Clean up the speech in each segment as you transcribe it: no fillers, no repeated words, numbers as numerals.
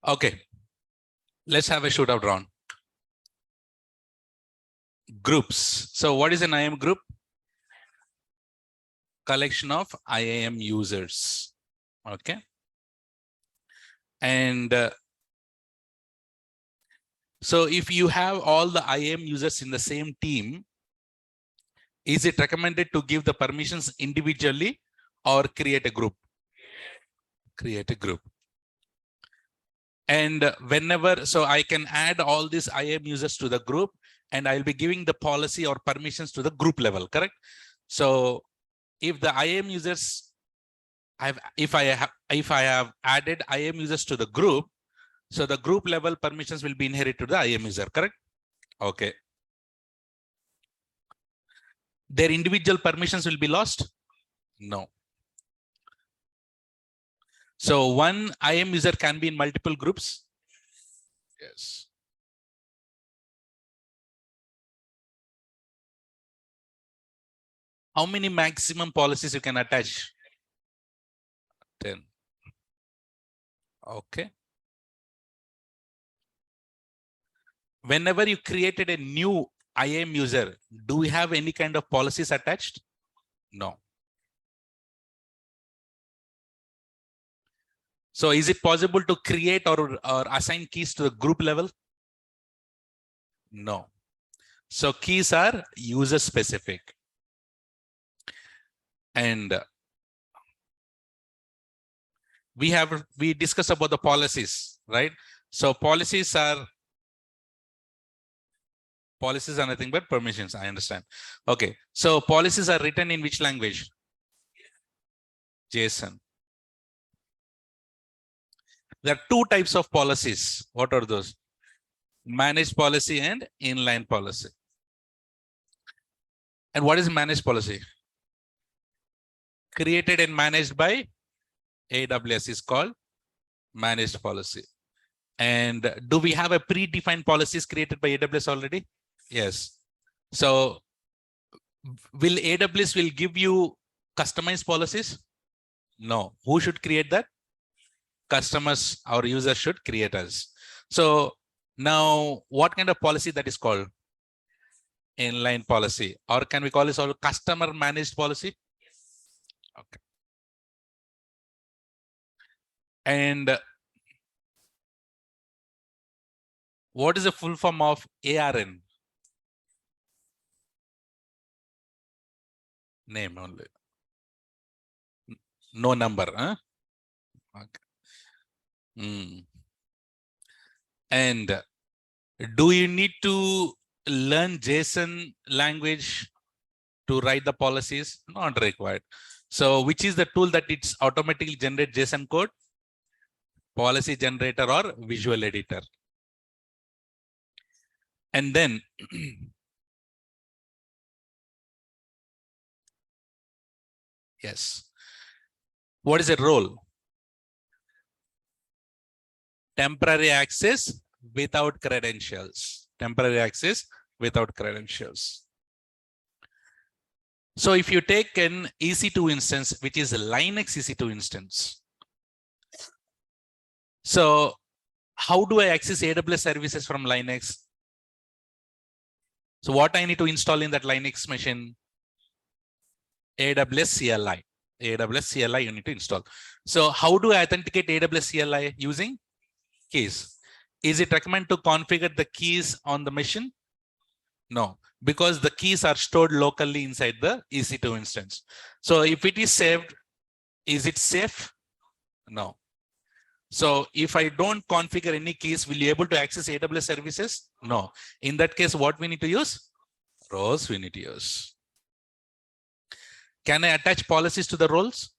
Okay, let's have a shootout round. Groups. So what is an IAM group? Collection of IAM users. Okay. And so if you have all the IAM users in the same team, is it recommended to give the permissions individually or create a group? Create a group. And whenever, so I can add all these IAM users to the group and I'll be giving the policy or permissions to the group level, correct? So if the IAM users, if I have added IAM users to the group, so the group level permissions will be inherited to the IAM user, correct? Okay. Their individual permissions will be lost? No. So one IAM user can be in multiple groups? Yes. How many maximum policies you can attach? 10. Okay. Whenever you created a new IAM user, do we have any kind of policies attached? No. So is it possible to create or assign keys to the group level? No. So keys are user specific. And we discussed about the policies, right? So policies are nothing but permissions. I understand. Okay. So policies are written in which language? JSON. There are two types of policies. What are those? Managed policy and inline policy. And what is managed policy? Created and managed by AWS is called managed policy. And do we have a predefined policies created by AWS already? Yes. So will AWS will give you customized policies? No. Who should create that? Customers or users should create us. So now what kind of policy that is called? Inline policy, or can we call this all customer managed policy? Okay. And what is the full form of ARN? Name only. No number, huh? Okay. And do you need to learn JSON language to write the policies? Not required. So which is the tool that it's automatically generate JSON code? Policy generator or visual editor. And then yes. What is a role? Temporary access without credentials. Temporary access without credentials. So if you take an EC2 instance, which is a Linux EC2 instance. So how do I access AWS services from Linux? So what I need to install in that Linux machine? AWS CLI. AWS CLI you need to install. So how do I authenticate AWS CLI? Using keys. Is it recommended to configure the keys on the machine? No, because the keys are stored locally inside the EC2 instance. So if it is saved, is it safe? No. So if I don't configure any keys, will you able to access AWS services? No. In that case, what we need to use? Roles we need to use. Can I attach policies to the roles?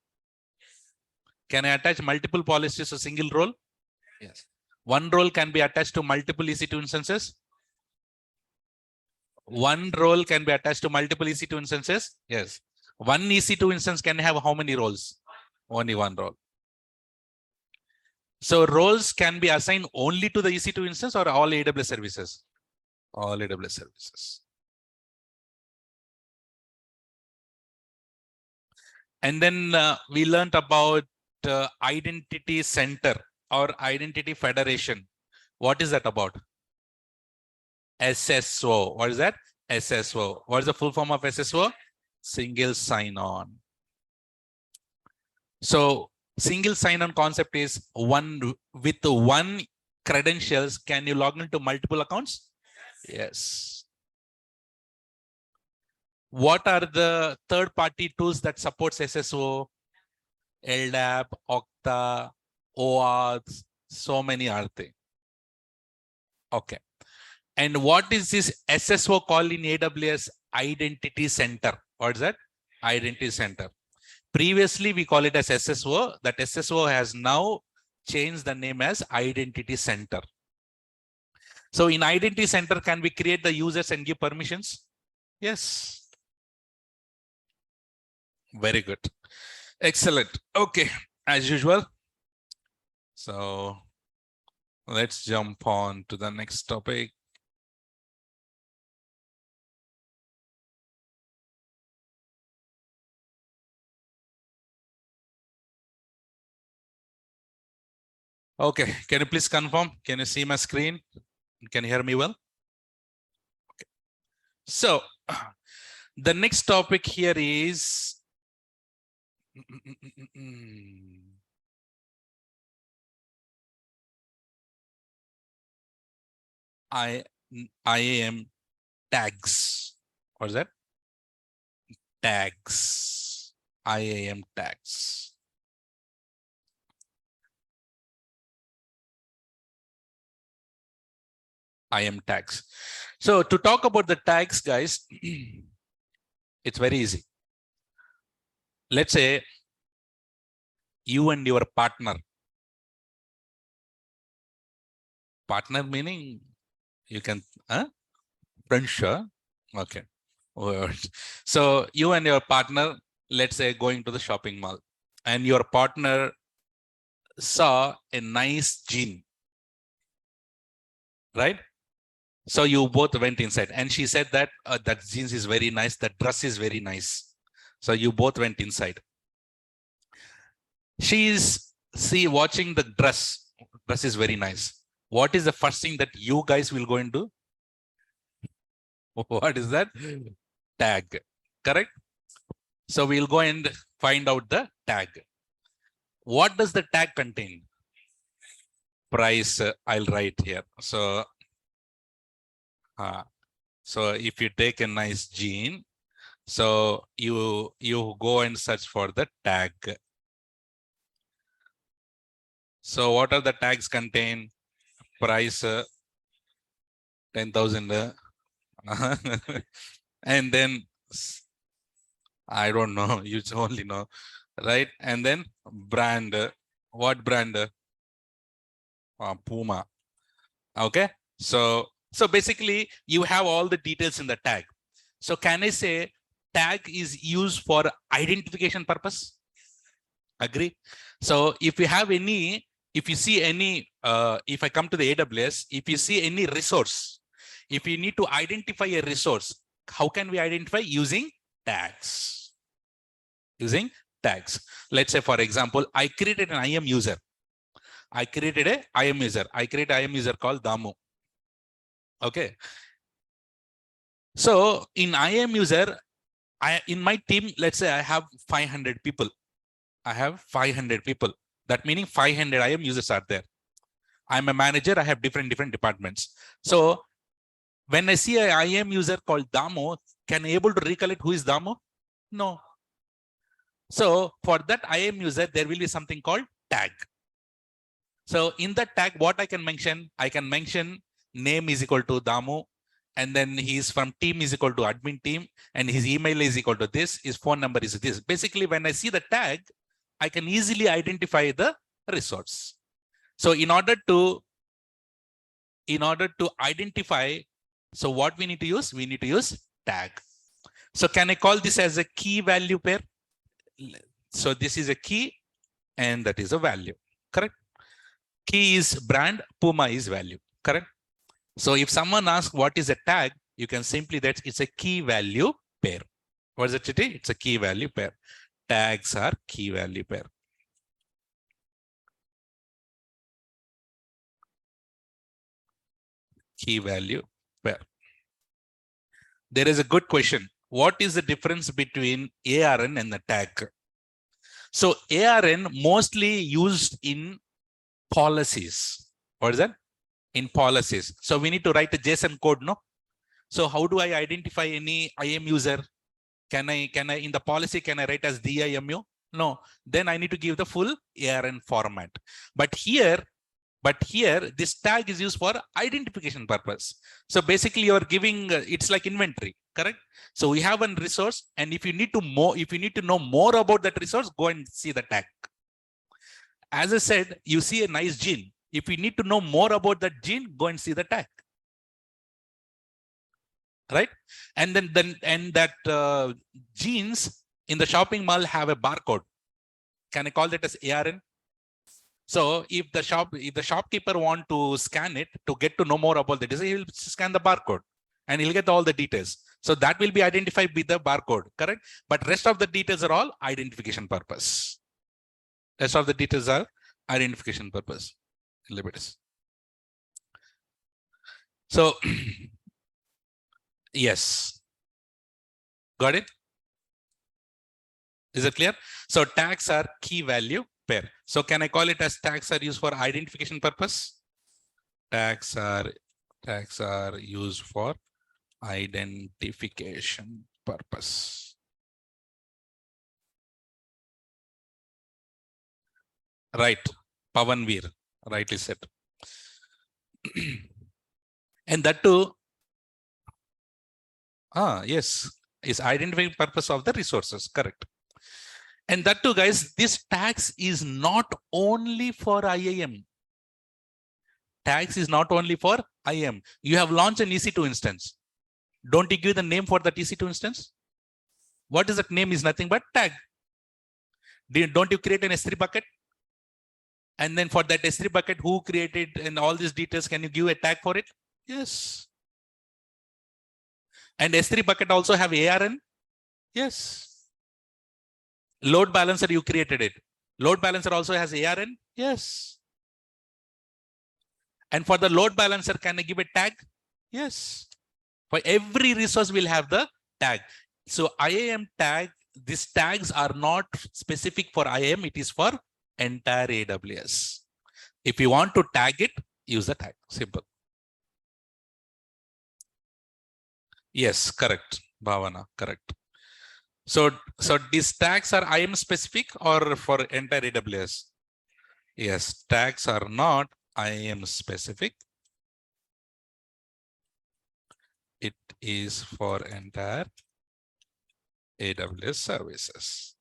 Can I attach multiple policies to a single role? Yes. One role can be attached to multiple EC2 instances. One role can be attached to multiple EC2 instances. Yes. One EC2 instance can have how many roles? Only one role. So roles can be assigned only to the EC2 instance or all AWS services? All AWS services. And then we learned about identity center. or identity federation. What is that about? SSO. What is that? SSO. What is the full form of SSO? Single sign-on. So single sign-on concept is one with one credentials. Can you log into multiple accounts? Yes. What are the third-party tools that supports SSO? LDAP, Okta, OAuth, so many are there. Okay. And what is this SSO called in AWS? Identity Center. What is that? Identity Center. Previously, we call it as SSO. That SSO has now changed the name as Identity Center. So in Identity Center, can we create the users and give permissions? Yes. Very good. Excellent. Okay, as usual. So let's jump on to the next topic. Okay, can you please confirm? Can you see my screen? Can you hear me well? Okay. So the next topic here is IAM tags. What is that? Tags. IAM tags. IAM tags. So to talk about the tags, guys, it's very easy. Let's say you and your partner meaning you can, friend, sure. Okay. So you and your partner, let's say going to the shopping mall, and your partner saw a nice jean, right? So you both went inside and she said that that jeans is very nice. That dress is very nice. So you both went inside. She is watching the dress. Dress is very nice. What is the first thing that you guys will go and do? What is that? Tag. Correct? So we'll go and find out the tag. What does the tag contain? Price, I'll write here. So if you take a nice jean, so you go and search for the tag. So what are the tags contain? Price, 10,000. And then I don't know, you only know, right? And then brand. What brand? Puma. Okay. So basically you have all the details in the tag. So can I say tag is used for identification purpose? Agree? So if you have any, if you see any, if I come to the AWS, if you see any resource, if you need to identify a resource, how can we identify? Using tags. Using tags. Let's say, for example, I created an IAM user. I created an IAM user. I created an IAM user called Damu. Okay. So in IAM user, in my team, let's say I have 500 people. I have 500 people. That meaning 500 IAM users are there. I'm a manager. I have different departments. So when I see an IAM user called Damo, can I able to recollect who is Damo? No. So for that IAM user, there will be something called tag. So in that tag, what I can mention? I can mention name is equal to Damo, and then he's from team is equal to admin team, and his email is equal to this, his phone number is this. Basically, when I see the tag, I can easily identify the resource. So in order to identify, so what we need to use? We need to use tag. So can I call this as a key value pair? So this is a key and that is a value, correct? Key is brand, Puma is value, correct? So if someone asks what is a tag, you can simply that it's a key value pair. What is it today? It's a key value pair. Tags are key value pair. key value pair. There is a good question. What is the difference between ARN and the tag? So ARN mostly used in policies. What is that? In policies. So we need to write a JSON code, no? So how do I identify any IAM user? Can I in the policy, can I write as DIMU? No, then I need to give the full ARN format. But here, this tag is used for identification purpose. So basically you're giving, it's like inventory, correct? So we have a resource, and if you need to know more about that resource, go and see the tag. As I said, you see a nice gene. If you need to know more about that gene, go and see the tag. Right? And then that genes in the shopping mall have a barcode. Can I call that as ARN? So if the shopkeeper want to scan it to get to know more about the disease, he'll scan the barcode and he'll get all the details. So that will be identified with the barcode, correct? But rest of the details are all identification purpose. Rest of the details are identification purpose. So yes, got it? Is it clear? So tags are key value pair. So can I call it as tags are used for identification purpose? Tags are used for identification purpose. Right, Pavanveer, rightly said. And that too, yes, is identifying purpose of the resources, correct. And that too, guys, this tags is not only for IAM. Tags is not only for IAM. You have launched an EC2 instance. Don't you give the name for that EC2 instance? What is that name? Is nothing but tag. Don't you create an S3 bucket? And then for that S3 bucket, who created and all these details, can you give a tag for it? Yes. And S3 bucket also have ARN? Yes. Load balancer, you created it. Load balancer also has ARN? Yes. And for the load balancer, can I give a tag? Yes. For every resource, we'll have the tag. So IAM tag, these tags are not specific for IAM, it is for entire AWS. If you want to tag it, use the tag. Simple. Yes, correct, Bhavana, correct. So these tags are IAM specific or for entire AWS? Yes, tags are not IAM specific. It is for entire AWS services.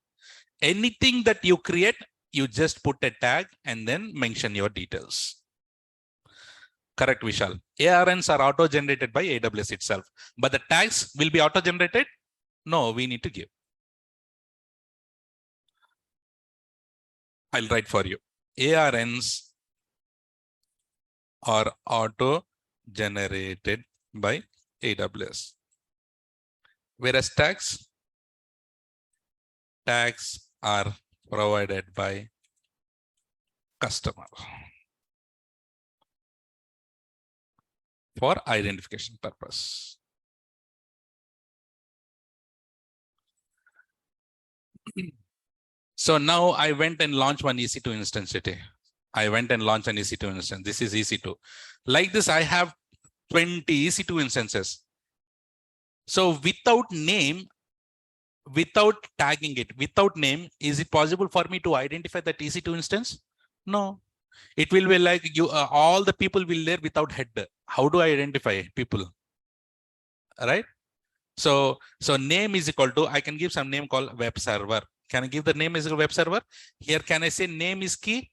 Anything that you create, you just put a tag and then mention your details. Correct, Vishal. ARNs are auto-generated by AWS itself, but the tags will be auto-generated. No, we need to give. I'll write for you. ARNs are auto-generated by AWS. Whereas tags are provided by customer for identification purpose. So now I went and launched one EC2 instance today. I went and launched an EC2 instance. This is EC2. Like this, I have 20 EC2 instances. So without name, without tagging it, without name, is it possible for me to identify that EC2 instance? No. It will be like you, all the people will there without head. How do I identify people? All right. So name is equal to, I can give some name called web server. Can I give the name as a web server? Here, can I say name is key?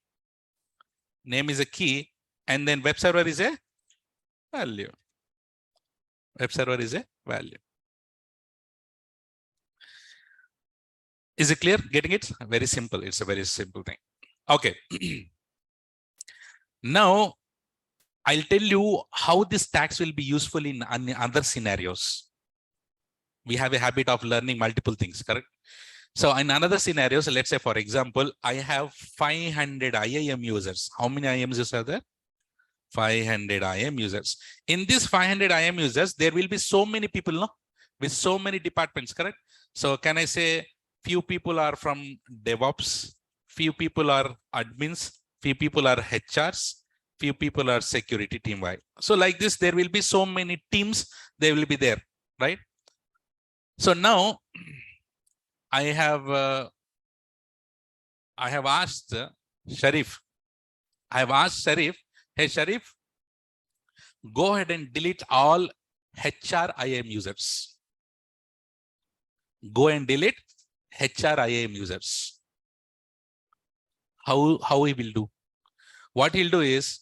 Name is a key, and then web server is a value. Web server is a value. Is it clear? Getting it? Very simple. It's a very simple thing. Okay. Now, I'll tell you how this tags will be useful in other scenarios. We have a habit of learning multiple things, correct? So in another scenarios, let's say, for example, I have 500 IAM users. How many IAM users are there? 500 IAM users. In this 500 IAM users, there will be so many people, no? With so many departments, correct? So can I say few people are from DevOps, few people are admins, few people are HRs, few people are security team wide. So like this, there will be so many teams, they will be there, right? So now I have asked Sharif, hey Sharif, go ahead and delete all HR IAM users. Go and delete HR IAM users. How he will do? What he'll do is,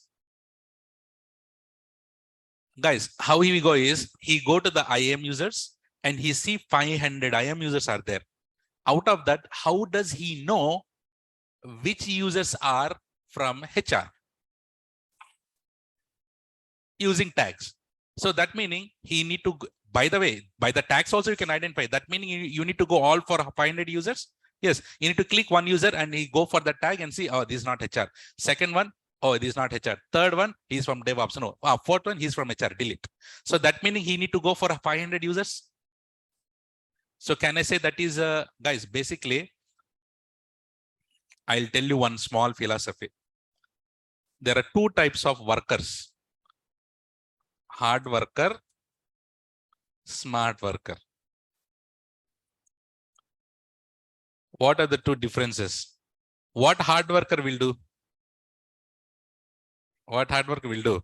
guys, how he will go is, he go to the IAM users and he see 500 IAM users are there. Out of that, how does he know which users are from HR? Using tags. So that meaning he need to, by the way, by the tags also you can identify. That meaning you need to go all for 500 users. Yes, you need to click one user and he go for the tag and see, oh, this is not HR. Second one, oh, this is not HR. Third one, he's from DevOps. No, fourth one, he's from HR. Delete. So that meaning he need to go for 500 users. So can I say that is, guys, basically, I'll tell you one small philosophy. There are two types of workers. Hard worker, smart worker. What are the two differences? What hard worker will do? What hard worker will do?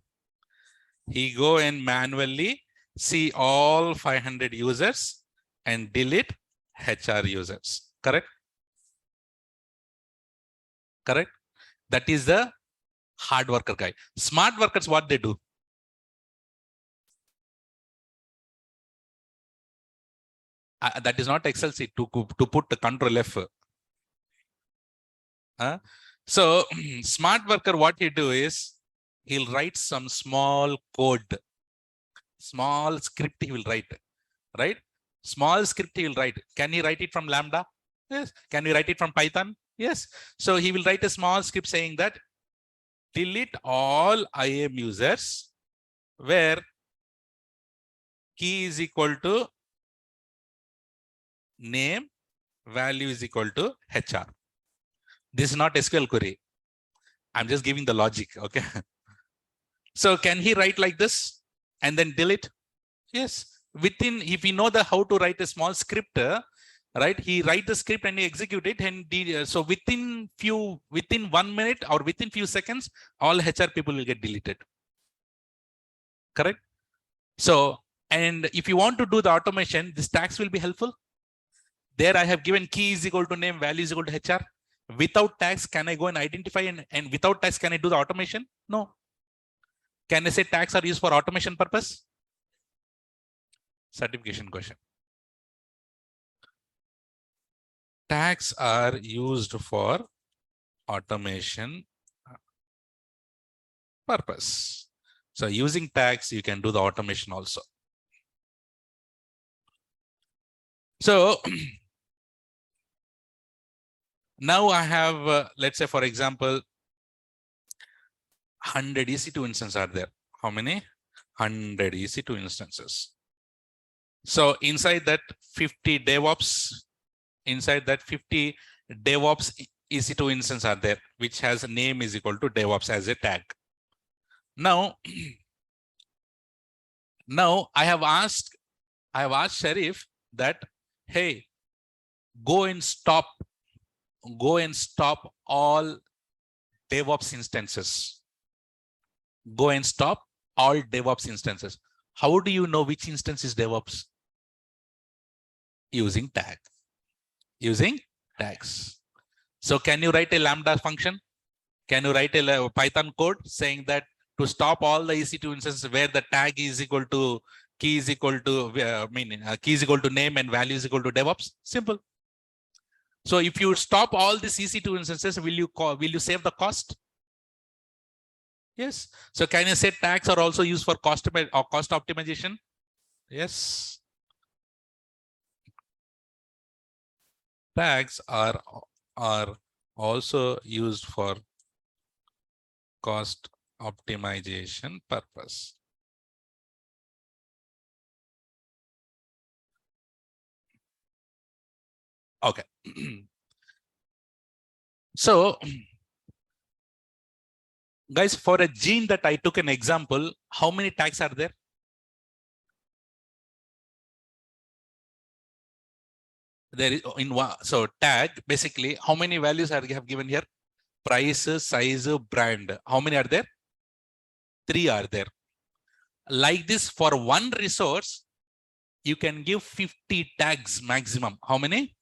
He go and manually see all 500 users and delete HR users. Correct? Correct? That is the hard worker guy. Smart workers, what they do? That is not Excel sheet to put the control F. So smart worker, what he do is, he'll write some small code, small script he will write, right? Small script he will write. Can he write it from Lambda? Yes. Can he write it from Python? Yes. So he will write a small script saying that delete all IAM users where key is equal to name, value is equal to HR. This is not SQL query. I'm just giving the logic, okay? So can he write like this and then delete? Yes. Within, if we know how to write a small script, right? He write the script and he execute it, and so within 1 minute or within few seconds, all HR people will get deleted. Correct? So, and if you want to do the automation, this tags will be helpful. There I have given key is equal to name, value is equal to HR. Without tags, can I go and identify and without tags, can I do the automation? No. Can I say tags are used for automation purpose? Certification question. Tags are used for automation purpose. So using tags, you can do the automation also. So now I have, let's say, for example, 100 EC2 instances are there. How many? 100 EC2 instances. So inside that 50 DevOps, inside that 50 DevOps EC2 instances are there, which has a name is equal to DevOps as a tag. Now, I have asked Sharif that, hey, go and stop all DevOps instances. Go and stop all DevOps instances. How do you know which instance is DevOps? Using tag. Using tags. So can you write a Lambda function? Can you write a Python code saying that to stop all the EC2 instances where the tag is equal to key is equal to key is equal to name and value is equal to DevOps? Simple. So if you stop all these EC2 instances, will you save the cost? Yes. So can you say tags are also used for cost optimization? Yes. Tags are also used for cost Optimization purpose. Okay. So, guys, for a gene that I took an example, how many tags are there? There is in one. So tag, basically, how many values are you have given here? Price, size, brand. How many are there? 3 are there. Like this, for one resource, you can give 50 tags maximum. How many?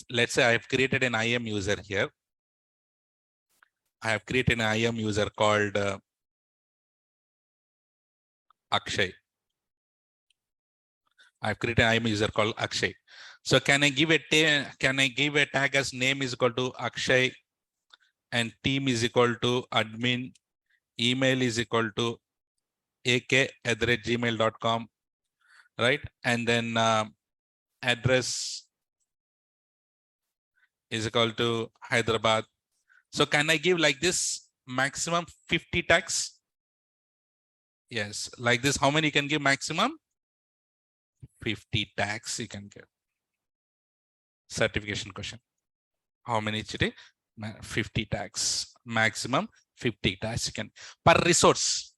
Let's say I have created an IAM user here. I have created an IAM user called Akshay. I've created an IAM user called Akshay. So can I give a tag as name is equal to Akshay and team is equal to admin, email is equal to ak@gmail.com, right? And then address is equal to Hyderabad. So can I give like this maximum 50 tags? Yes, like this. How many you can give maximum? 50 tags you can give. Certification question. How many today? 50 tags. Maximum 50 tags you can per resource.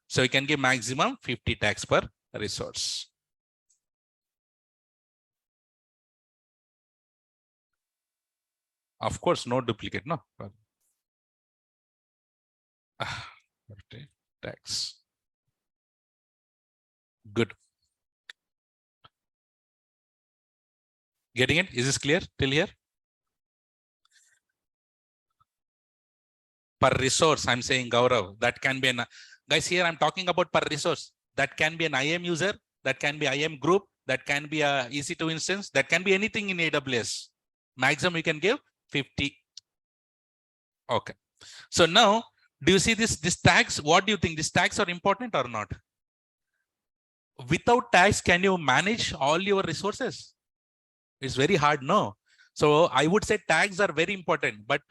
So you can give maximum 50 tags per resource. Of course, no duplicate, no. 50 tags. Good. Getting it? Is this clear till here? Per resource, I'm saying, Gaurav, that can be an, guys, here I'm talking about per resource. That can be an IAM user, that can be IAM group, that can be a EC2 instance, that can be anything in AWS. Maximum you can give 50. Okay. So now, do you see this tags? What do you think? These tags are important or not? Without tags, can you manage all your resources? It's very hard, no? So I would say tags are very important, but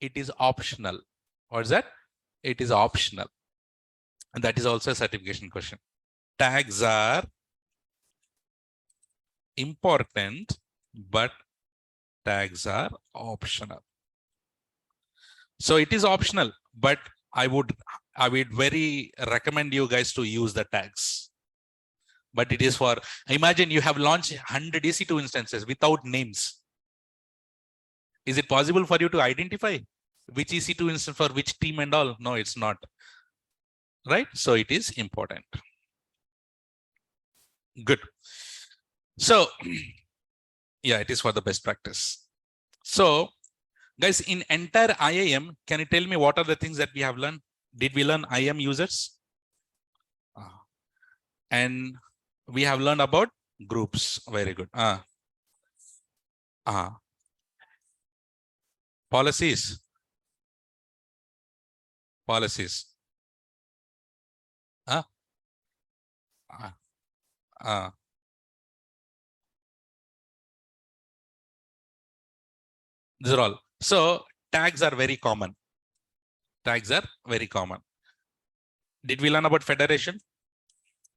it is optional. What is that? It is optional. And that is also a certification question. Tags are important, but tags are optional. So it is optional, but I would very recommend you guys to use the tags. But it is for, imagine you have launched 100 EC2 instances without names. Is it possible for you to identify which EC2 instance for which team and all? No, it's not. Right? So it is important. Good. So, yeah, it is for the best practice. So, guys, in entire IAM, can you tell me what are the things that we have learned? Did we learn IAM users? And we have learned about groups. Very good. Policies. Policies. These are all. So tags are very common. Tags are very common. Did we learn about federation?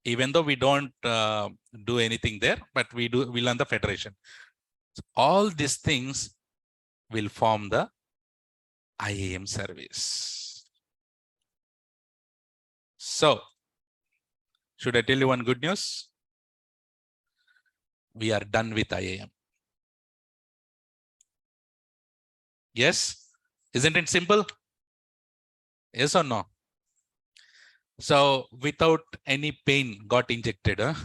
Even though we don't do anything there, but we learn the federation. So all these things will form the IAM service. So, should I tell you one good news? We are done with IAM. Yes? Isn't it simple? Yes or no? So, without any pain got injected. Huh?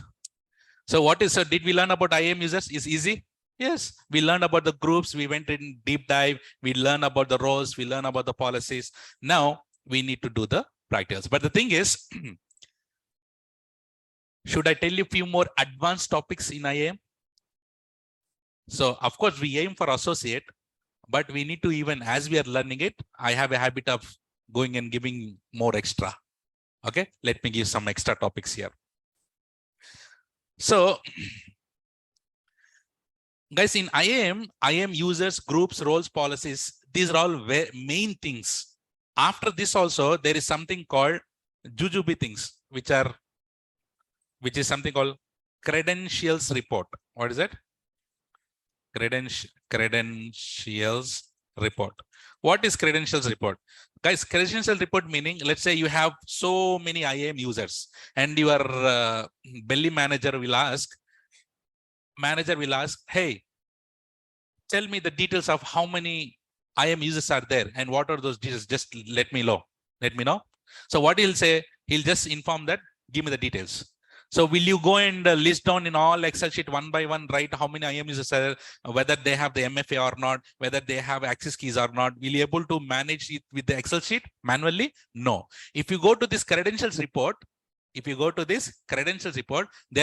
So, so did we learn about IAM users? Is easy? Yes, we learned about the groups, we went in deep dive, we learned about the roles, we learned about the policies. Now we need to do the practicals. But the thing is, should I tell you a few more advanced topics in IAM? So of course we aim for associate, but we need to, even as we are learning it, I have a habit of going and giving more extra. Okay, let me give some extra topics here. So, guys, in IAM users, groups, roles, policies, these are all main things. After this also, there is something called jujube things, which is something called credentials report. What is it? Credentials report. What is credentials report? Guys, credentials report meaning, let's say you have so many IAM users and your belly manager will ask, hey, tell me the details of how many IAM users are there and what are those details. Just let me know. So what he'll say, he'll just inform that, give me the details. So will you go and list down in all Excel sheet one by one, write how many IAM users are, whether they have the MFA or not, whether they have access keys or not? Will you able to manage it with the Excel sheet manually? No. If you go to this credentials report, there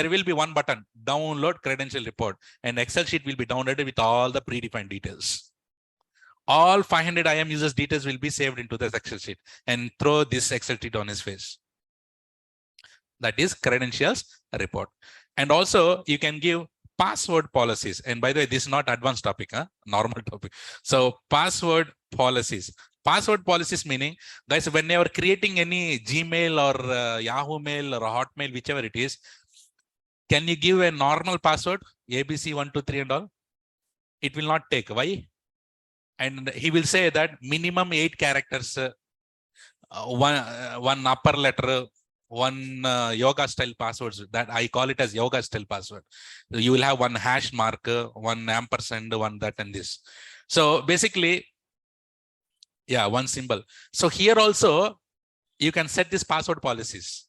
will be one button, download credential report, and Excel sheet will be downloaded with all the predefined details. All 500 IAM users details will be saved into this Excel sheet and throw this Excel sheet on his face. That is credentials report. And also you can give password policies. And by the way, this is not advanced topic, normal topic. So password policies. Password policies meaning, guys, when you are creating any Gmail or Yahoo Mail or Hotmail, whichever it is, can you give a normal password, ABC 123 and all? It will not take. Why? And he will say that minimum 8 characters, one upper letter, one yoga style passwords, that I call it as yoga style password. You will have one hash mark, one ampersand, one that and this. So basically, yeah, one symbol. So here also you can set these password policies.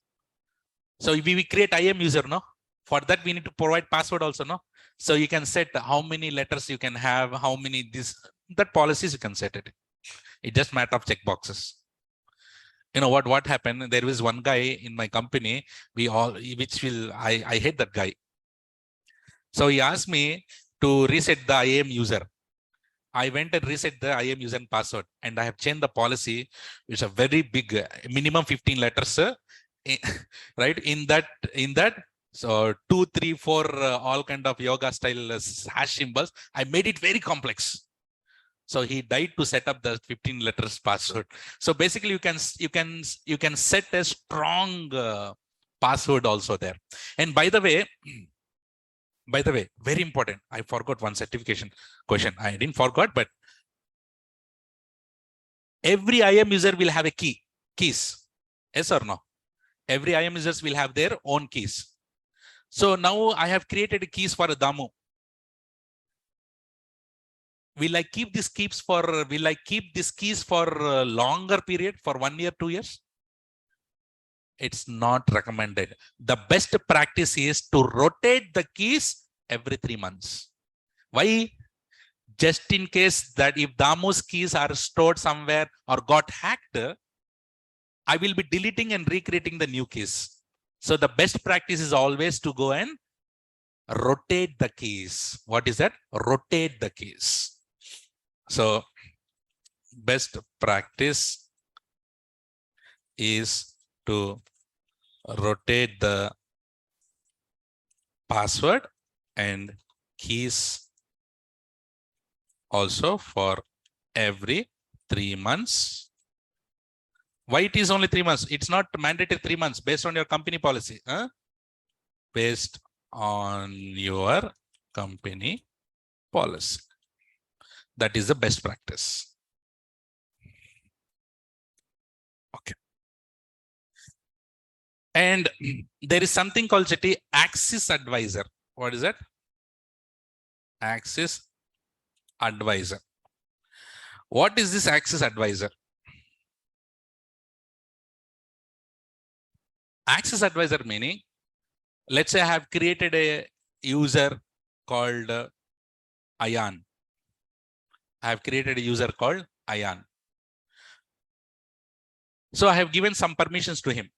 So if we create IAM user, no, for that we need to provide password also, no. So you can set how many letters you can have, how many that policies you can set it. It's just matter of checkboxes. You know what happened? There was one guy in my company, I hate that guy. So he asked me to reset the IAM user. I went and reset the IAM user and password, and I have changed the policy. It's a very big, minimum 15 letters, right? In that, so 2, 3, 4, all kind of yoga style hash symbols. I made it very complex. So he died to set up the 15 letters password. So basically you can set a strong password also there. And by the way, very important, I forgot one certification question. I didn't forget, but every IAM user will have a keys. Yes or no? Every IAM users will have their own keys. So now I have created keys for Damu. Will I keep these keys for longer period, for 1 year, 2 years? It's not recommended. The best practice is to rotate the keys every 3 months. Why? Just in case that if Damu's keys are stored somewhere or got hacked, I will be deleting and recreating the new keys. So the best practice is always to go and rotate the keys. What is that? Rotate the keys. So best practice is to rotate the password and keys also for every 3 months. Why it is only 3 months? It's not mandatory 3 months based on your company policy. Based on your company policy. That is the best practice. Okay. And there is something called Access Advisor. What is that? Access Advisor. What is this Access Advisor? Access Advisor meaning, let's say I have created a user called Ayan. I have created a user called Ayan. So I have given some permissions to him.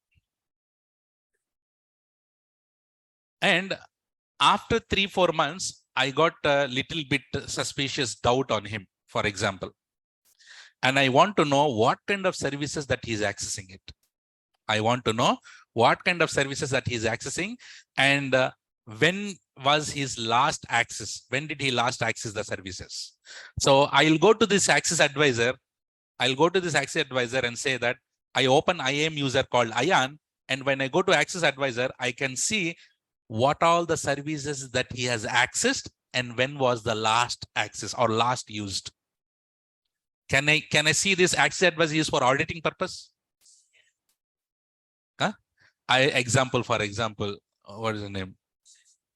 And after 3-4 months, I got a little bit suspicious doubt on him, for example. And I want to know what kind of services that he's accessing it. I want to know what kind of services that he's accessing. And when was his last access? When did he last access the services? So I'll go to this access advisor. I'll go to this access advisor and say that I open IAM user called IAM. And when I go to access advisor, I can see what all the services that he has accessed and when was the last access or last used. Can I see this access advisor used for auditing purpose? Huh? For example, what is the name?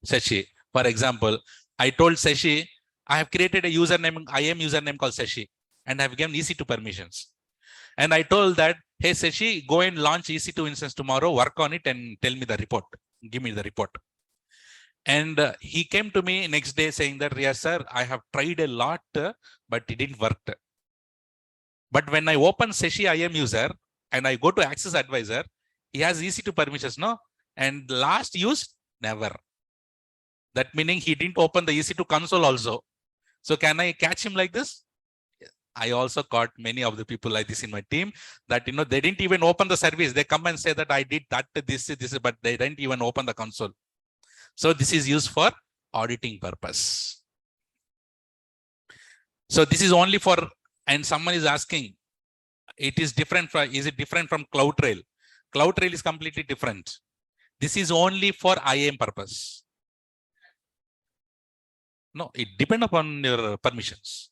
Sashi. For example, I told Sashi, I have created a username, IAM username called Sashi, and I have given EC2 permissions. And I told that, hey, Sashi, go and launch EC2 instance tomorrow, work on it and tell me the report. Give me the report. And he came to me next day saying that, yes, sir, I have tried a lot, but it didn't work. But when I open Sashi IAM user and I go to access advisor, he has EC2 permissions, no? And last used, never. That meaning he didn't open the EC2 console also. So can I catch him like this? I also caught many of the people like this in my team that, they didn't even open the service. They come and say that I did that, this, but they didn't even open the console. So this is used for auditing purpose. So this is only for, and someone is asking, is it different from CloudTrail? CloudTrail is completely different. This is only for IAM purpose. No, it depends upon your permissions.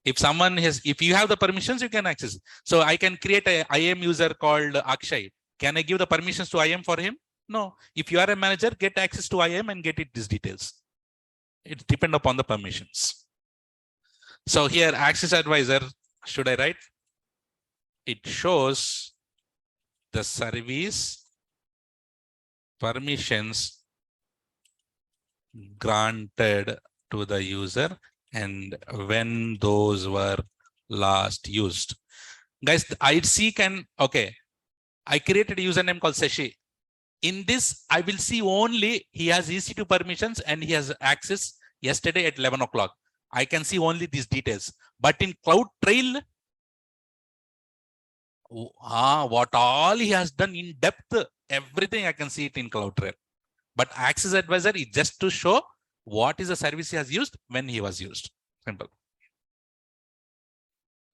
If you have the permissions, you can access. So I can create a IAM user called Akshay. Can I give the permissions to IAM for him? No. If you are a manager, get access to IAM and get these details. It depends upon the permissions. So here, access advisor, should I write? It shows the service permissions granted to the user and when those were last used. Guys, I created a username called Sashi. In this, I will see only he has EC2 permissions and he has access yesterday at 11 o'clock. I can see only these details. But in CloudTrail, what all he has done in depth, everything I can see it in CloudTrail. But access advisor is just to show what is the service he has used when he was used. Simple.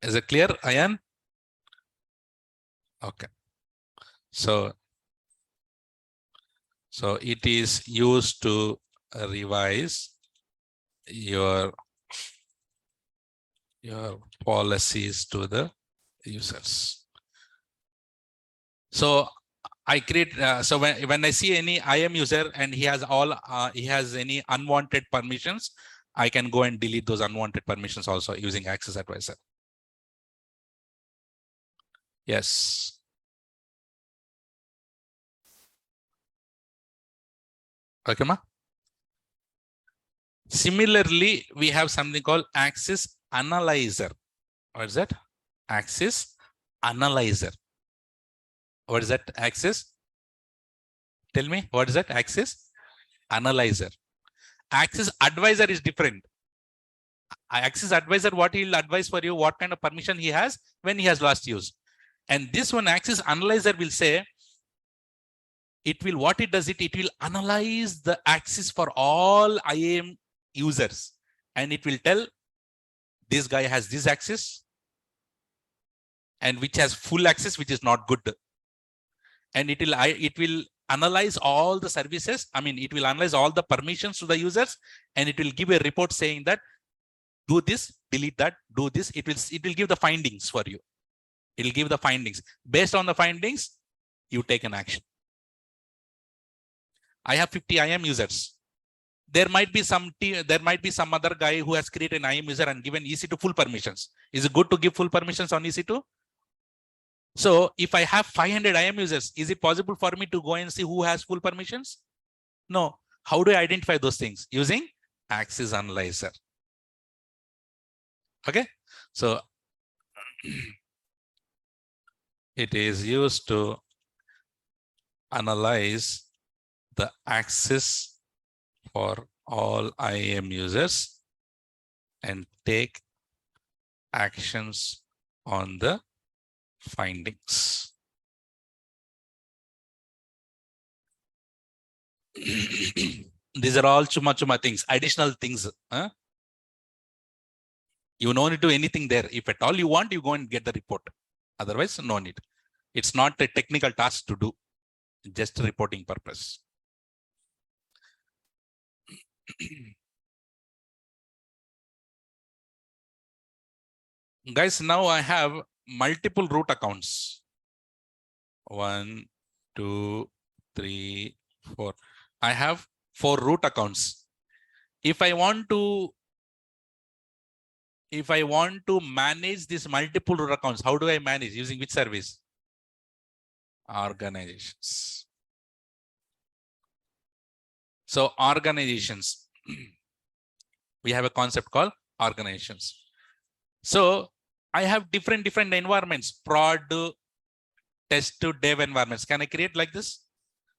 Is it clear, Ayan? Okay. So it is used to revise your policies to the users. So I create, so when I see any IAM user and he has any unwanted permissions, I can go and delete those unwanted permissions also using access advisor. Yes. Okay, ma? Similarly, we have something called access analyzer. What is that? Access analyzer. What is that? Access? Tell me, what is that? Access analyzer. Access advisor is different. Access advisor, what he will advise for you, what kind of permission he has when he has last used. And this one, access analyzer, will say, what it does, it will analyze the access for all IAM users. And it will tell this guy has this access and which has full access, which is not good. And it will analyze all the services. I mean, it will analyze all the permissions to the users and it will give a report saying that do this, delete that, do this. It will give the findings for you. It will give the findings. Based on the findings, you take an action. I have 50 IAM users. There might be some other guy who has created an IAM user and given EC2 full permissions. Is it good to give full permissions on EC2? So if I have 500 IAM users, is it possible for me to go and see who has full permissions? No. How do I identify those things? Using access analyzer. Okay. So it is used to analyze the access for all IAM users and take actions on the findings. These are all chuma things, additional things. Huh? You don't need to do anything there. If at all you want, you go and get the report. Otherwise, no need. It's not a technical task to do, just reporting purpose. Guys, now I have multiple root accounts. 1, 2, 3, 4. I have 4 root accounts. If I want to manage these multiple root accounts, how do I manage? Using which service? Organizations. So organizations, we have a concept called organizations. So I have different environments, prod, test to dev environments. Can I create like this?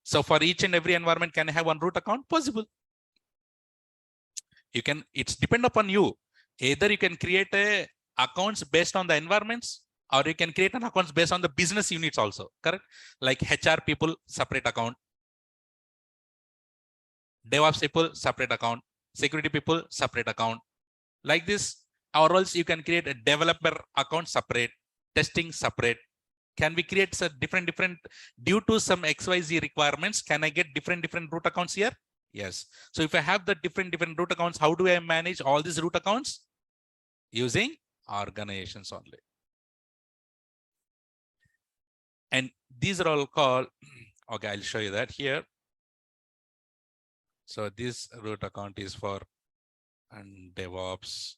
So for each and every environment, can I have one root account? Possible. You can, it's depend upon you. Either you can create a accounts based on the environments, or you can create an accounts based on the business units also, correct? Like HR people, separate account. DevOps people, separate account. Security people, separate account. Like this, or else you can create a developer account separate, testing separate. Can we create some different due to some XYZ requirements? Can I get different root accounts here? Yes. So if I have the different root accounts, how do I manage all these root accounts? Using organizations only. And these are all called, okay, I'll show you that here. So this root account is for DevOps,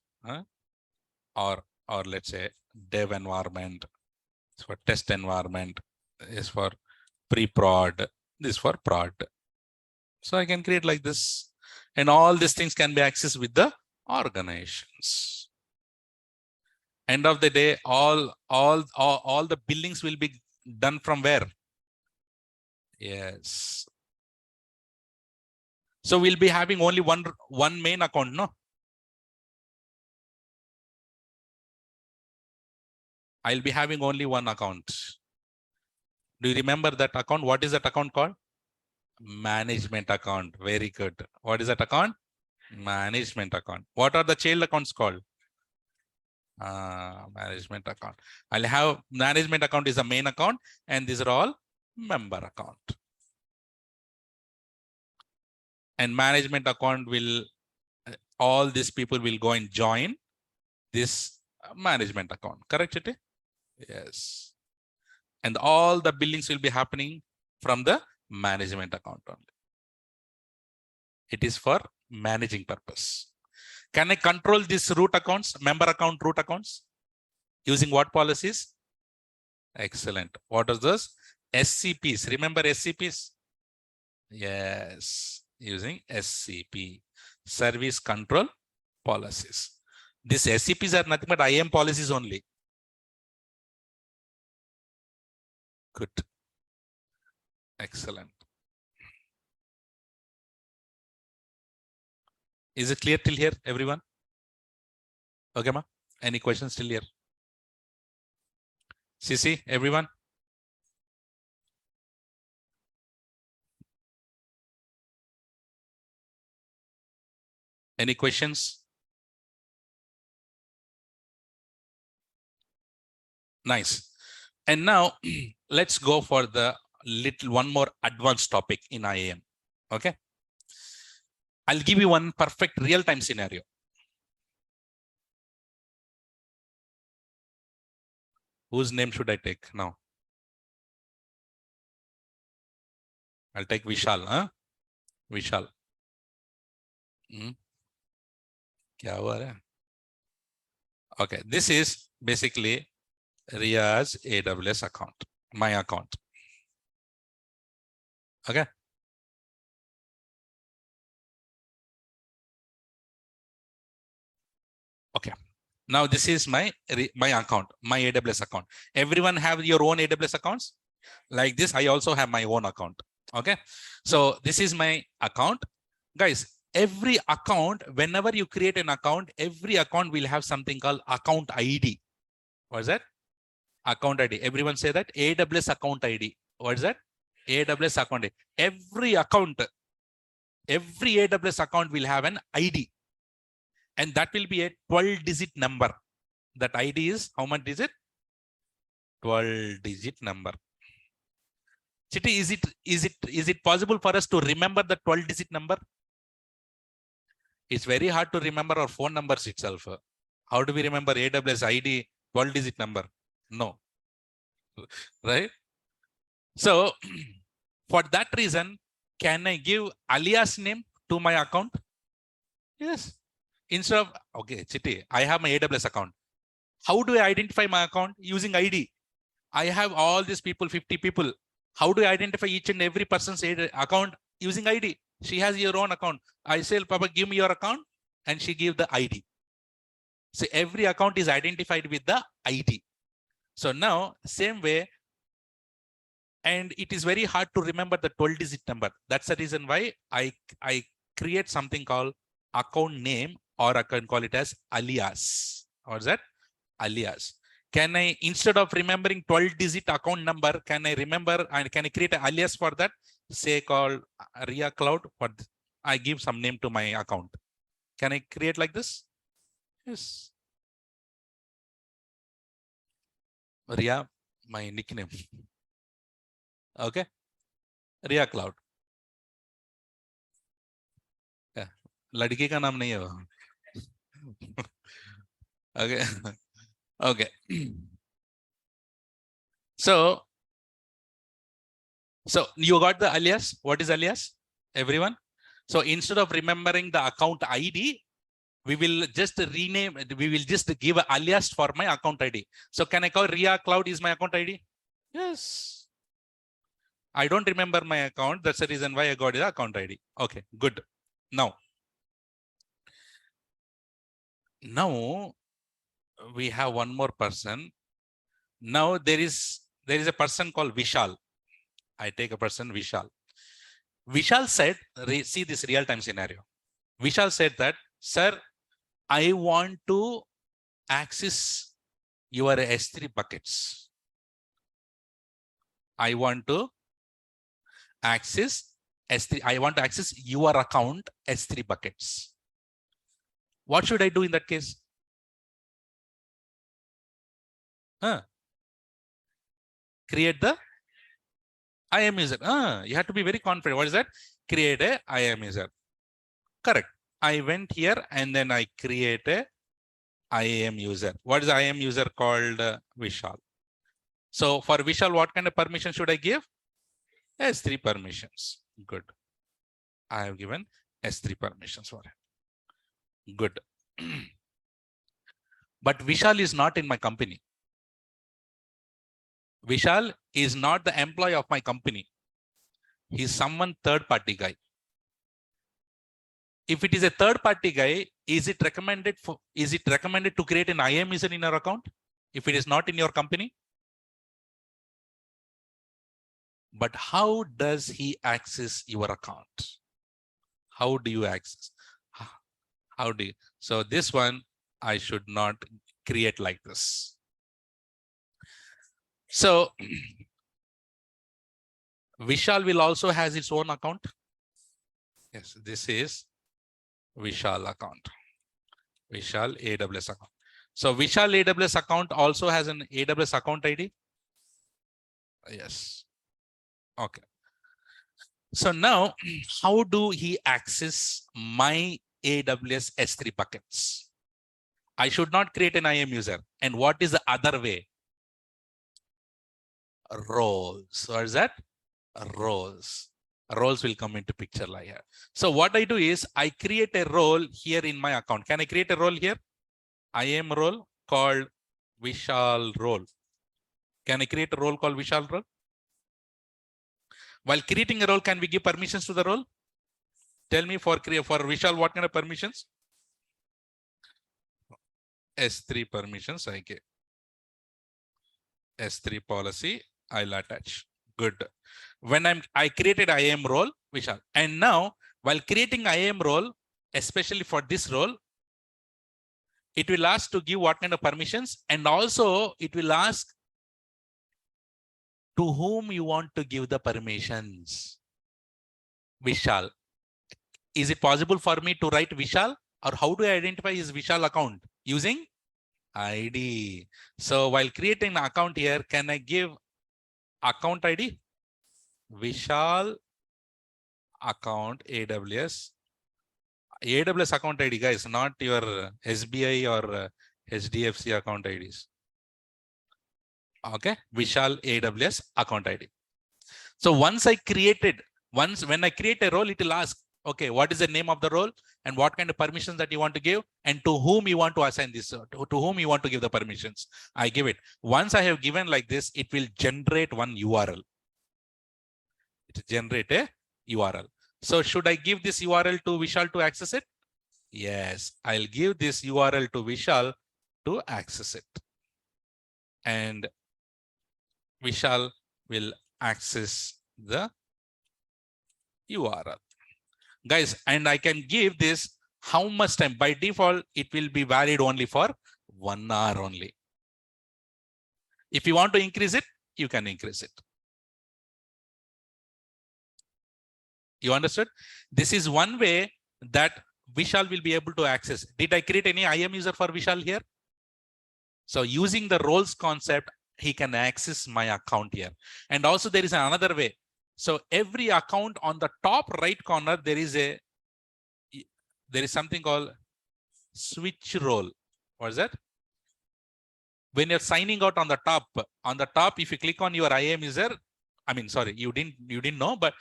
or let's say dev environment. It's for test environment, is for pre-prod, this for prod. So I can create like this, and all these things can be accessed with the organizations. End of the day, all the billings will be done from where? Yes. So we'll be having only one main account, no? I'll be having only one account. Do you remember that account? What is that account called? Management account. Very good. What is that account? Management account. What are the child accounts called? Management account. I'll have management account is the main account, and these are all member account. And management account will, all these people will go and join this management account. Correct, Chitty? Yes. And all the billings will be happening from the management account only. It is for managing purpose. Can I control these root accounts, member account root accounts? Using what policies? Excellent. What are those? SCPs. Remember SCPs? Yes. Using SCP. Service control policies. These SCPs are nothing but IAM policies only. Good. Excellent. Is it clear till here, everyone? Okay, ma? Any questions till here? CC, everyone? Any questions? Nice. And now let's go for the one more advanced topic in IAM. Okay. I'll give you one perfect real-time scenario. Whose name should I take now? I'll take Vishal. Huh? Vishal. Kya hua hai? Okay, this is basically Ria's AWS account, my account. Okay. Okay. Now this is my account, my AWS account. Everyone have your own AWS accounts? Like this, I also have my own account. Okay. So this is my account. Guys, every account, whenever you create an account, every account will have something called account ID. What is that? Account ID. Everyone say that. AWS account ID. What is that? AWS account ID. Every account every AWS account will have an ID. And that will be a 12-digit number. That ID is, how much is it? 12-digit number. Chitty, is it possible for us to remember the 12-digit number? It's very hard to remember our phone numbers itself. How do we remember AWS ID 12-digit number? No. Right? So for that reason, can I give alias name to my account? Yes. Instead of, okay, Chitty, I have my AWS account. How do I identify my account? Using ID. I have all these people, 50 people. How do I identify each and every person's account? Using ID. She has your own account. I say, Papa, give me your account. And she give the ID. So every account is identified with the ID. So now, same way, and it is very hard to remember the 12-digit number. That's the reason why I create something called account name, or I can call it as alias. What's that? Alias. Can I, instead of remembering 12-digit account number, can I remember and can I create an alias for that? Say called Ria Cloud. What I give some name to my account. Can I create like this? Yes. Ria, my nickname. Okay. Ria Cloud. Yeah. लड़की का नाम नहीं है वो. Okay. Okay. So you got the alias. What is alias? Everyone. So instead of remembering the account ID, we will just rename, we will just give an alias for my account ID. So can I call Ria Cloud is my account ID? Yes. I don't remember my account. That's the reason why I got the account ID. Okay, good. Now we have one more person. Now there is a person called Vishal. I take a person Vishal. Vishal said, see this real-time scenario. Vishal said that, sir, I want to access your S3 buckets. I want to access S3. I want to access your account S3 buckets. What should I do in that case? Create the IAM user. You have to be very confident. What is that? Create a IAM user. Correct. I went here and then I create a IAM user. What is IAM user called? Vishal. So for Vishal, what kind of permission should I give? S3 permissions. Good. I have given S3 permissions for him. Good. But Vishal is not in my company. Vishal is not the employee of my company. He's someone third-party guy. If it is a third-party guy, is it recommended to create an IAM user in your account? If it is not in your company? But how does he access your account? How do you access? How do you? So this one I should not create like this. So Vishal will also has its own account. Yes, this is Vishal account. Vishal AWS account. So Vishal AWS account also has an AWS account ID. Yes. Okay. So now, how do he access my AWS S3 buckets? I should not create an IAM user. And what is the other way? Roles. What is that? Roles. Roles will come into picture like here. So what I do is I create a role here in my account. Can I create a role here? IAM role called Vishal role. Can I create a role called Vishal role? While creating a role, can we give permissions to the role? Tell me for Vishal, what kind of permissions? S3 permissions, I get. S3 policy, I'll attach. Good. When I created IAM role, Vishal. And now, while creating IAM role, especially for this role, it will ask to give what kind of permissions, and also it will ask to whom you want to give the permissions. Vishal. Is it possible for me to write Vishal, or how do I identify his Vishal account? Using ID. So while creating an account here, can I give account ID? Vishal account AWS. AWS account ID, guys, not your SBI or HDFC account IDs. Okay, Vishal AWS account ID. So once I created, when I create a role, it will ask, okay, what is the name of the role and what kind of permissions that you want to give and to whom you want to assign this, to whom you want to give the permissions. I give it. Once I have given like this, it will generate one URL. It will generate a URL. So should I give this URL to Vishal to access it? Yes, I'll give this URL to Vishal to access it. And Vishal will access the URL. Guys, and I can give this how much time? By default, it will be valid only for 1 hour only. If you want to increase it, you can increase it. You understood? This is one way that Vishal will be able to access. Did I create any IAM user for Vishal here? So using the roles concept, he can access my account here. And also there is another way. So every account on the top right corner, there is something called switch role. What is that? When you're signing out on the top, if you click on your IAM user, I mean, sorry, you didn't know, but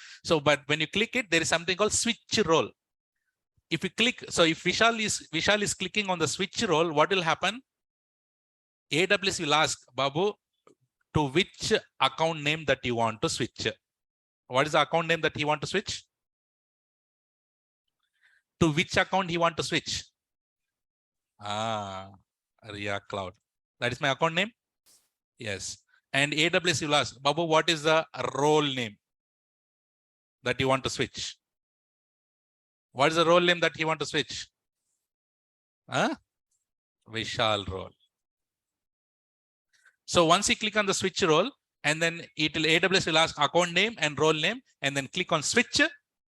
when you click it, there is something called switch role. If you click, so if Vishal is clicking on the switch role, what will happen? AWS will ask, Babu, to which account name that you want to switch. What is the account name that he want to switch? To which account he want to switch? Ria Cloud. That is my account name. Yes. And AWS will ask, Babu, what is the role name that you want to switch? What is the role name that he want to switch? Vishal role. So once you click on the switch role, and then AWS will ask account name and role name, and then click on switch,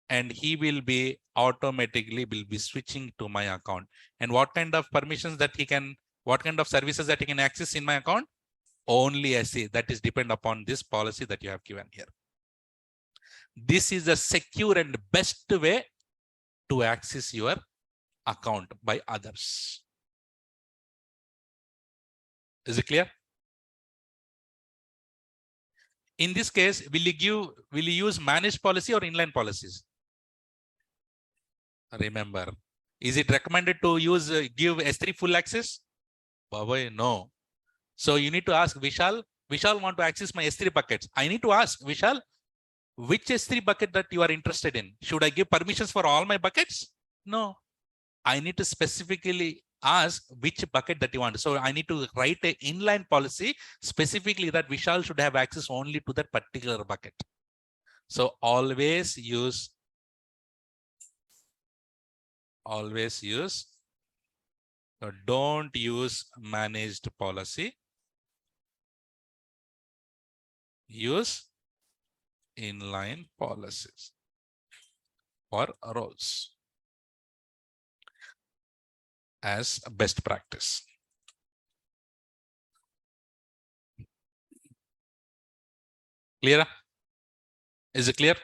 and he will be automatically switching to my account. And what kind of permissions that he can, what kind of services that he can access in my account? Only SE. That is depend upon this policy that you have given here. This is the secure and best way to access your account by others. Is it clear? In this case, will you use managed policy or inline policies? Remember, is it recommended to use give S3 full access? Bye-bye, no. So you need to ask Vishal. Vishal want to access my S3 buckets. I need to ask Vishal, which S3 bucket that you are interested in? Should I give permissions for all my buckets? No. I need to specifically ask which bucket that you want. So I need to write an inline policy specifically that Vishal should have access only to that particular bucket. So always use don't use managed policy. Use inline policies for roles as a best practice. Clear? Is it clear?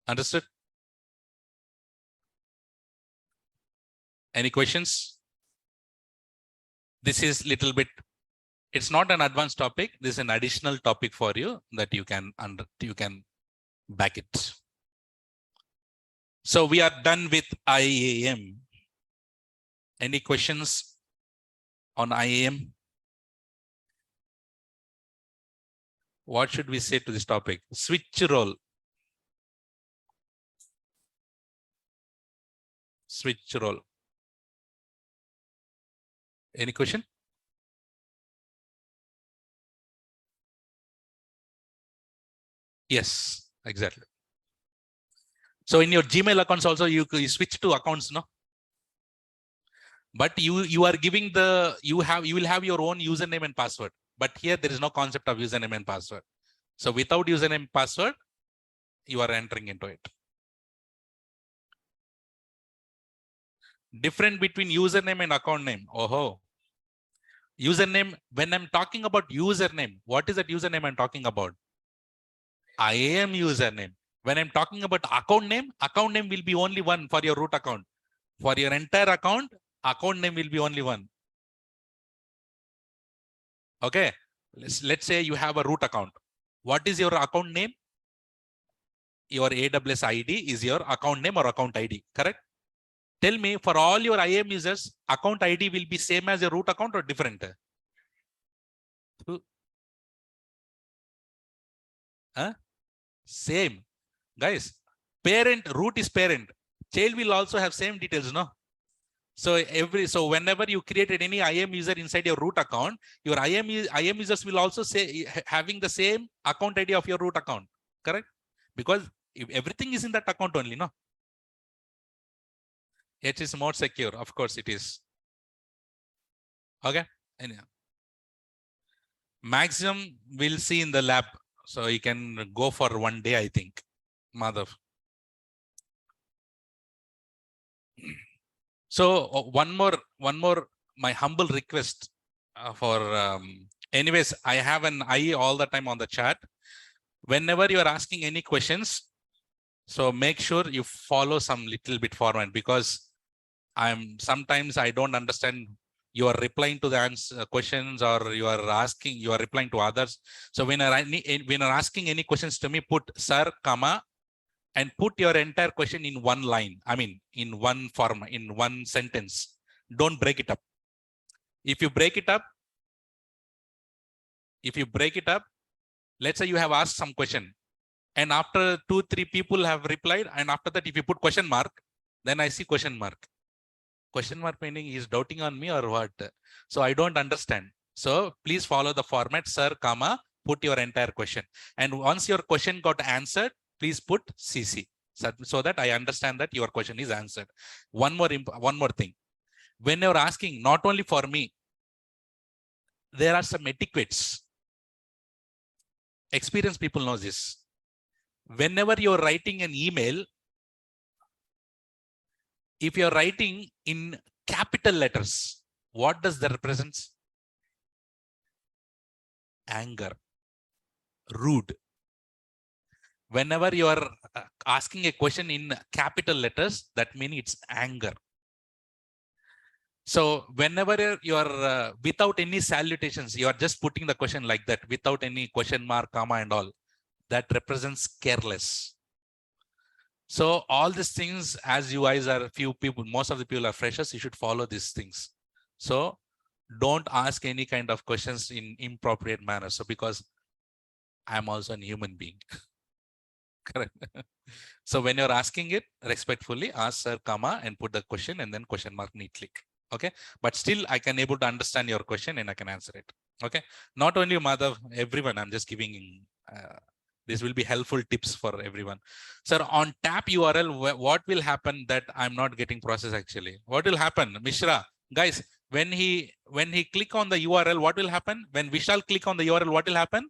Understood? Any questions? This is little bit, it's not an advanced topic. This is an additional topic for you that you can back it. So we are done with IAM. Any questions on IAM? What should we say to this topic? Switch role. Switch role. Any question? Yes, exactly. So in your Gmail accounts also, you switch to accounts, no? But you are giving you will have your own username and password. But here there is no concept of username and password. So without username and password, you are entering into it. Different between username and account name. Oh, username. When I'm talking about username, what is that username I'm talking about? IAM username. When I'm talking about account name will be only one for your root account. For your entire account name will be only one. Okay. Let's say you have a root account. What is your account name? Your AWS ID is your account name or account ID, correct? Tell me, for all your IAM users, account ID will be same as your root account or different? Huh? Same. Guys, root is parent. Child will also have same details, no? So whenever you created any IAM user inside your root account, your IAM users will also say having the same account ID of your root account, correct? Because if everything is in that account only, no? It is more secure, of course it is. Okay. Anyhow. Maximum we'll see in the lab. So you can go for one day, I think. Madhav. So one more, my humble request for, anyways, I have an eye all the time on the chat. Whenever you are asking any questions, so make sure you follow some little bit format, because sometimes I don't understand. You are replying to the questions, or you are replying to others. So when you're asking any questions to me, put sir, comma, and put your entire question in one line. I mean, in one form, in one sentence. Don't break it up. If you break it up, let's say you have asked some question, and after 2-3 people have replied, and after that, if you put question mark, then I see question mark. Question mark meaning he's doubting on me or what? So I don't understand. So please follow the format, sir, comma, put your entire question. And once your question got answered, please put CC, so that I understand that your question is answered. One more thing. When you're asking, not only for me, there are some etiquettes. Experienced people know this. Whenever you're writing an email, if you're writing in capital letters, what does that represent? Anger, rude. Whenever you are asking a question in capital letters, that means it's anger. So whenever you are without any salutations, you are just putting the question like that, without any question mark, comma, and all, that represents careless. So all these things, as you guys are few people, most of the people are freshers, you should follow these things. So don't ask any kind of questions in inappropriate manner. So because I'm also a human being. Correct. So when you're asking it, respectfully ask sir, comma, and put the question and then question mark neatly. Okay. But still I can able to understand your question and I can answer it. Okay. Not only Madhav, everyone, I'm just giving, this will be helpful tips for everyone. Sir, on tap URL, what will happen that I'm not getting process actually? What will happen? Mishra, guys, when he click on the URL, what will happen? When Vishal click on the URL, what will happen?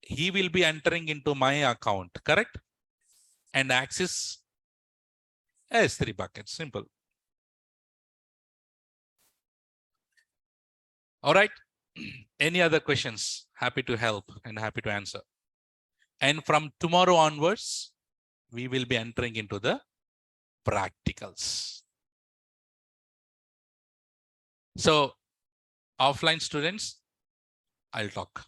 He will be entering into my account, correct? And access S3 buckets, simple. All right. Any other questions? Happy to help and happy to answer. And from tomorrow onwards, we will be entering into the practicals. So offline students, I'll talk.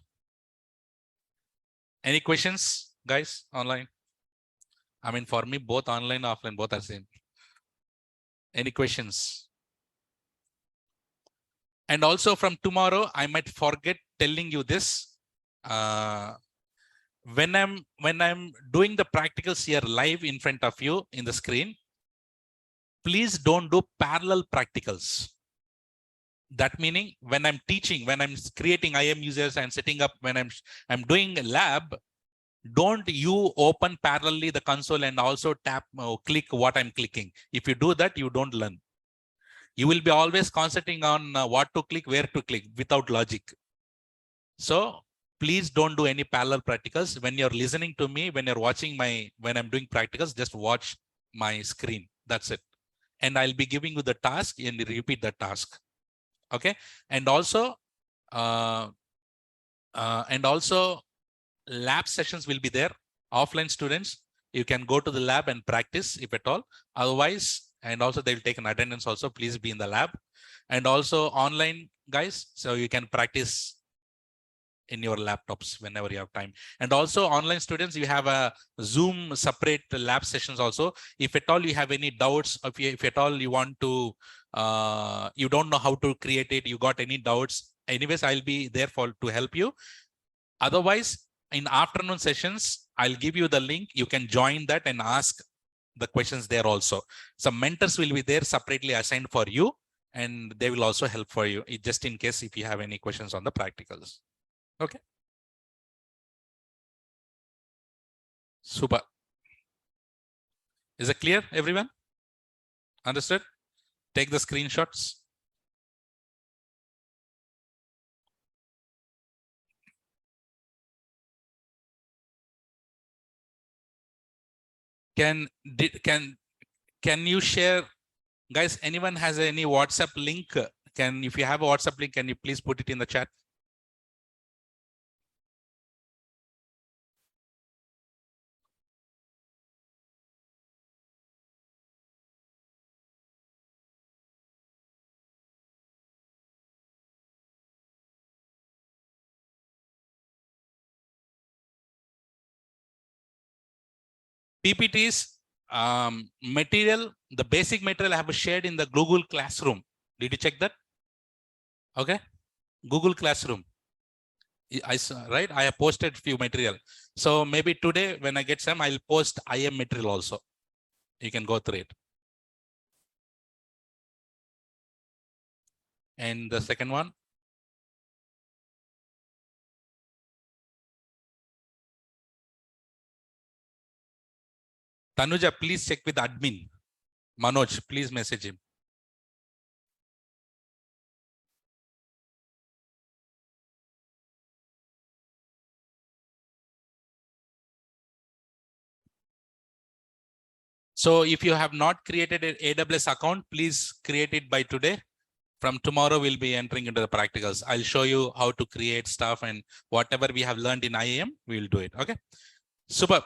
Any questions, guys, online? I mean, for me, both online, offline, both are same. Any questions? And also from tomorrow, I might forget telling you this. When I'm doing the practicals here live in front of you in the screen, please don't do parallel practicals. That meaning when I'm teaching, when I'm creating IAM users and setting up, when I'm doing a lab, don't you open parallelly the console and also tap or click what I'm clicking. If you do that, you don't learn. You will be always concentrating on what to click, where to click without logic. So please don't do any parallel practicals. When you're listening to me, when you're watching when I'm doing practicals, just watch my screen. That's it. and I'll be giving you the task and you repeat the task. Okay. And also lab sessions will be there. Offline students, you can go to the lab and practice if at all. Otherwise, and also they'll take an attendance also. Please be in the lab. And also online guys, so you can practice in your laptops whenever you have time. And also online students, you have a Zoom separate lab sessions also. If at all you have any doubts, if at all you want to, you don't know how to create it, you got any doubts, anyways, I'll be there to help you. Otherwise, in afternoon sessions, I'll give you the link. You can join that and ask the questions there also. Some mentors will be there separately assigned for you, and they will also help for you, just in case if you have any questions on the practicals. Okay. Super. Is it clear, everyone? Understood? Take the screenshots. Can you share, guys? Anyone has any WhatsApp link? If you have a WhatsApp link, can you please put it in the chat? PPTs, material, the basic material I have shared in the Google Classroom. Did you check that? Okay. Google Classroom. I saw, right? I have posted few material. So maybe today when I get some, I'll post IAM material also. You can go through it. And the second one. Tanuja, please check with admin. Manoj, please message him. So if you have not created an AWS account, please create it by today. From tomorrow, we'll be entering into the practicals. I'll show you how to create stuff, and whatever we have learned in IAM, we'll do it. Okay. Super.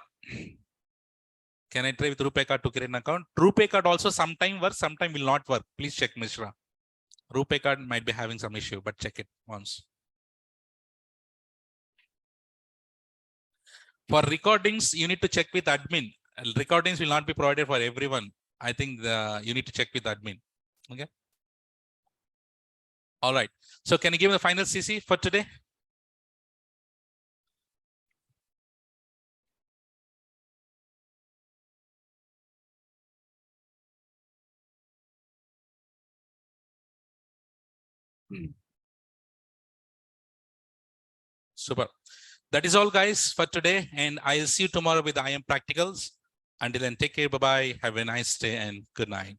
Can I try with RuPay card to create an account? RuPay card also sometime works, sometime will not work. Please check, Mishra. RuPay card might be having some issue, but check it once. For recordings, you need to check with admin. Recordings will not be provided for everyone. I think you need to check with admin. Okay. All right. So can you give me the final CC for today? Super. That is all, guys, for today. And I'll see you tomorrow with IAM practicals. Until then, take care. Bye-bye. Have a nice day and good night.